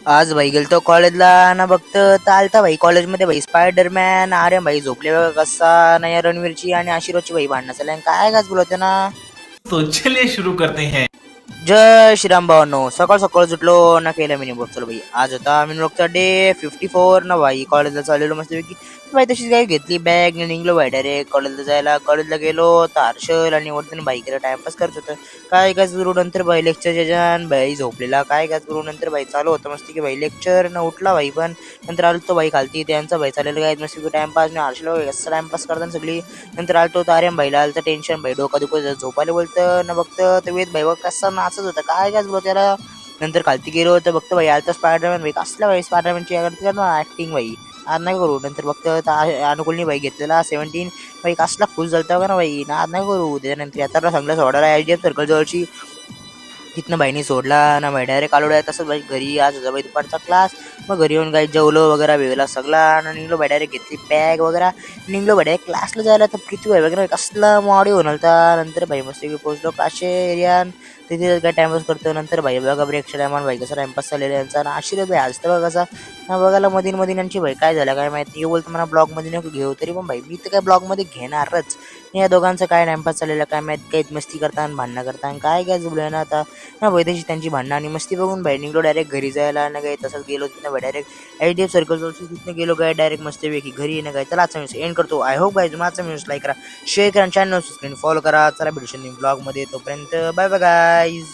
आज भाई गेलतो कॉलेजला ना बघत आलता भाई कॉलेजमध्ये भाई स्पायडरमॅन अरे भाई झोपले कसा नाही रणवीरची आणि आशिरोची भाई भांडणं चालले आणि काय काय बोलवते ना. तो चलिए शुरू करते हैं। जय श्रीराम भावांनो, सकाळ सकाळ सुटलो ना केलं मी बघ. चलो भाई आज होता मी रोजचा डे 54 ना भाई कॉलेजला चाललेलो मस्तपैकी. भाई तशीच काय घेतली बॅग निघलो भाई डायरेक्ट कॉलेजला जायला. कॉलेजला गेलो तर हर्षल आणि वरतून भाई केलं टाइमपास करत होतं. काय काय करू नंतर भाई लेक्चरच्या जान भाई झोपलेला काय काय करू नंतर भाई चालू होतं मस्त की भाई लेक्चर न उठला भाई पण नंतर आलो भाई खालती त्यांचा भाई चाललेलं काय मस्त की टाइमपास ना हर्षल भाई कसं टाइमपास करताना सगळी. नंतर आलतो तर आर्यन भाईला आलं टेन्शन भाई डोका दुखत झोपायला बोलतं ना बघतं तर वेद भाई बघ कसा नाचत होता काय काय बोलतो त्याला. नंतर खालती गेलो तर बघतो भाई आलता स्पायडरमॅन भाई कसला भाई स्पायडरमॅनची ऍक्टिंग भाई आज नाही करू. नंतर बघतो तर अनुकूलनी भाई घेतलेला 17 भाई कसला खुश झालता का ना भाई ना आज नाही करू. त्याच्यानंतर आता सांगलं सोडायला एचडीएफ सर्कल जवळची तिथनं बाईनी सोडला ना भाई डायरेक्ट आलो तसंच भाई घरी आज होता भाई दुपारचा क्लास. मग घरी येऊन काही जेवलो वगैरे वेगळा सगळा आणि निघलो भाई डायरेक्ट घेतली बॅग वगैरे निघलो भाई डायरेक्ट क्लासला जायला तर पृथ्वी भाई वगैरे कसला मॉडी होणार होता. नंतर भाई मस्त पोहोचलो काशे एरियान तिथे काय टाइमपास करतो. नंतर भाई बघा ब्रेकच्या टायमान भाई कसा टाइमपास चाललेला यांचा ना आशीर्वाद भाई आज तर बघा कसा ना बघायला मधीन यांची भाई काय झालं काय माहिती बोलतो मला ब्लॉगमध्ये नको घेऊ तरी पण भाई मी तर काय ब्लॉगमध्ये घेणारच. या दोघांचं काय टाइमपास चाललेलं काय माहित काही मस्ती करताना भांडणं करताना काय काय जुळलं ना आता ना वैद्यची त्यांची भांडणं आणि मस्ती बघून भाई निघलो डायरेक्ट घरी जायला ना काही तसंच गेलो तिथं भाई डायरेक्ट एचडीएफ सर्कल तिथनं गेलो काय डायरेक्ट मस्तपैकी घरी येणं काय. चला आजचा न्यूज एंड करतो. आय होप भाई तुम्हाला न्यूज लाईक करा शेअर करा चॅनल सबस्क्राईब फॉलो करा. चला भेटू ब्लॉगमध्ये तोपर्यंत बाय बाय गाईज.